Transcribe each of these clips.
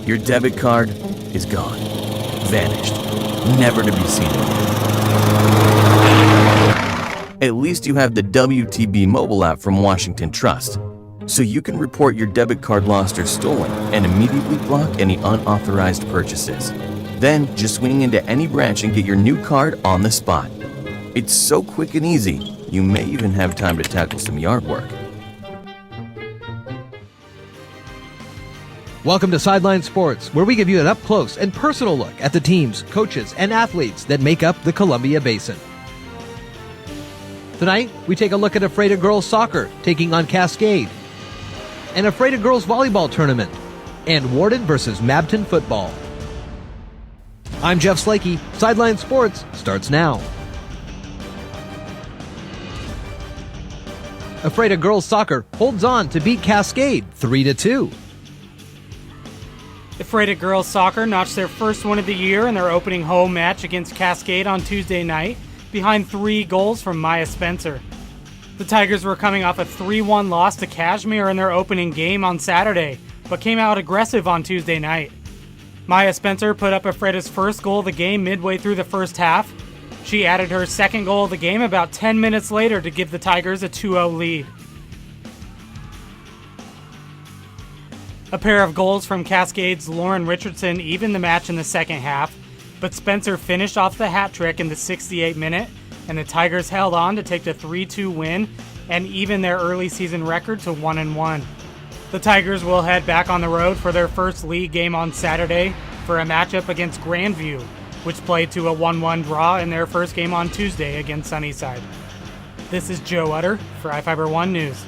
Your debit card is gone, vanished, never to be seen again. At least you have the WTB mobile app from Washington Trust, so you can report your debit card lost or stolen and immediately block any unauthorized purchases. Then just swing into any branch and get your new card on the spot. It's so quick and easy, you may even have time to tackle some yard work. Welcome to Sideline Sports, where we give you an up-close and personal look at the teams, coaches, and athletes that make up the Columbia Basin. Tonight, we take a look at Ephrata Girls Soccer taking on Cascade, and Ephrata Girls Volleyball Tournament, and Warden versus Mabton Football. I'm Jeff Slakey. Sideline Sports starts now. Ephrata Girls Soccer holds on to beat Cascade 3-2. Ephrata Girls Soccer notched their first win of the year in their opening home match against Cascade on Tuesday night, behind 3 goals from Maya Spencer. The Tigers were coming off a 3-1 loss to Kashmir in their opening game on Saturday, but came out aggressive on Tuesday night. Maya Spencer put up Ephrata's first goal of the game midway through the first half. She added her second goal of the game about 10 minutes later to give the Tigers a 2-0 lead. A pair of goals from Cascade's Lauren Richardson evened the match in the second half, but Spencer finished off the hat trick in the 68th minute, and the Tigers held on to take the 3-2 win and even their early season record to 1-1. The Tigers will head back on the road for their first league game on Saturday for a matchup against Grandview, which played to a 1-1 draw in their first game on Tuesday against Sunnyside. This is Joe Utter for iFiber One News.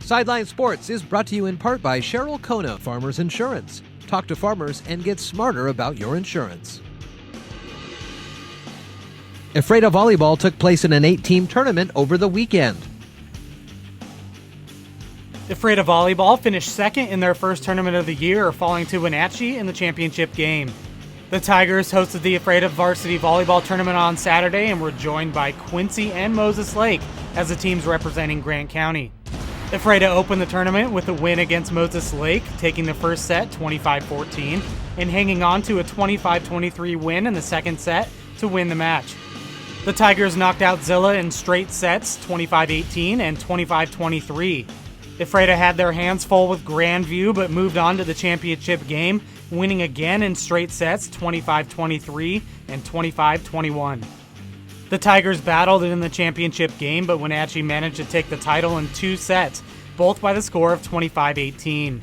Sideline Sports is brought to you in part by Cheryl Kona Farmers Insurance. Talk to farmers and get smarter about your insurance. Ephrata Volleyball took place in an 8-team tournament over the weekend. Ephrata Volleyball finished second in their first tournament of the year, falling to Wenatchee in the championship game. The Tigers hosted the Ephrata Varsity Volleyball Tournament on Saturday and were joined by Quincy and Moses Lake as the teams representing Grant County. Ephrata opened the tournament with a win against Moses Lake, taking the first set 25-14 and hanging on to a 25-23 win in the second set to win the match. The Tigers knocked out Zilla in straight sets 25-18 and 25-23. Ephrata had their hands full with Grandview but moved on to the championship game, winning again in straight sets 25-23 and 25-21. The Tigers battled in the championship game, but Wenatchee managed to take the title in 2 sets, both by the score of 25-18.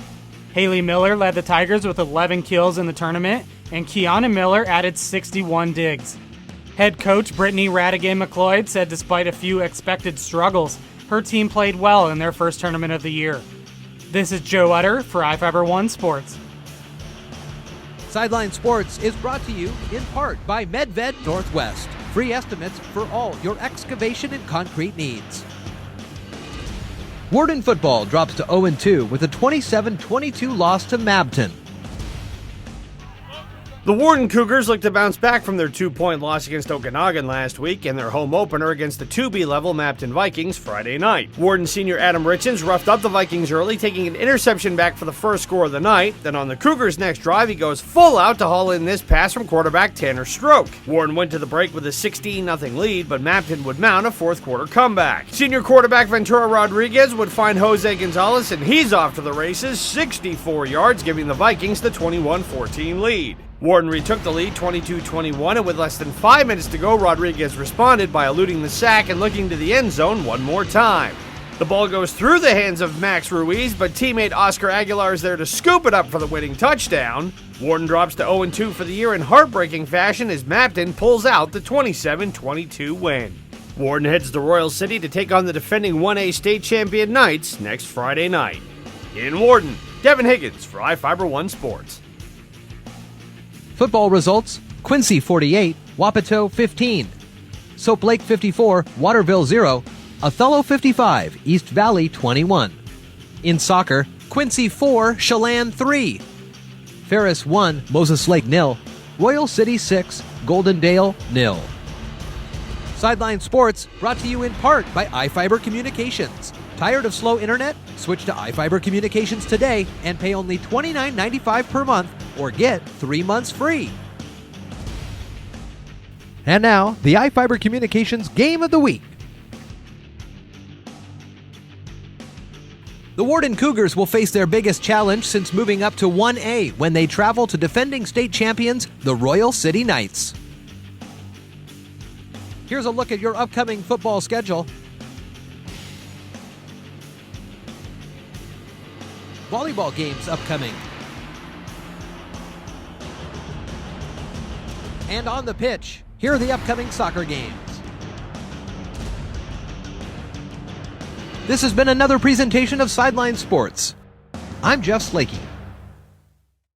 Haley Miller led the Tigers with 11 kills in the tournament, and Kiana Miller added 61 digs. Head coach Brittany Radigan-McLeod said despite a few expected struggles, her team played well in their first tournament of the year. This is Joe Utter for iFiber One Sports. Sideline Sports is brought to you in part by MedVed Northwest. Free estimates for all your excavation and concrete needs. Warden Football drops to 0-2 with a 27-22 loss to Mabton. The Warden Cougars look to bounce back from their 2-point loss against Okanagan last week and their home opener against the 2B level Mabton Vikings Friday night. Warden senior Adam Richens roughed up the Vikings early, taking an interception back for the first score of the night. Then on the Cougars' next drive, he goes full out to haul in this pass from quarterback Tanner Stroke. Warden went to the break with a 16-0 lead, but Mabton would mount a fourth-quarter comeback. Senior quarterback Ventura Rodriguez would find Jose Gonzalez, and he's off to the races, 64 yards, giving the Vikings the 21-14 lead. Warden retook the lead 22-21, and with less than 5 minutes to go, Rodriguez responded by eluding the sack and looking to the end zone one more time. The ball goes through the hands of Max Ruiz, but teammate Oscar Aguilar is there to scoop it up for the winning touchdown. Warden drops to 0-2 for the year in heartbreaking fashion as Mabton pulls out the 27-22 win. Warden heads to Royal City to take on the defending 1A state champion Knights next Friday night. In Warden, Devin Higgins for iFiber One Sports. Football results: Quincy 48, Wapato 15, Soap Lake 54, Waterville 0, Othello 55, East Valley 21. In soccer, Quincy 4, Chelan 3, Ferris 1, Moses Lake 0, Royal City 6, Goldendale 0. Sideline Sports brought to you in part by iFiber Communications. Tired of slow internet? Switch to iFiber Communications today and pay only $29.95 per month or get 3 months free. And now, the iFiber Communications Game of the Week. The Warden Cougars will face their biggest challenge since moving up to 1A when they travel to defending state champions, the Royal City Knights. Here's a look at your upcoming football schedule. Volleyball games upcoming. And on the pitch, here are the upcoming soccer games. This has been another presentation of Sideline Sports. I'm Jeff Slakey.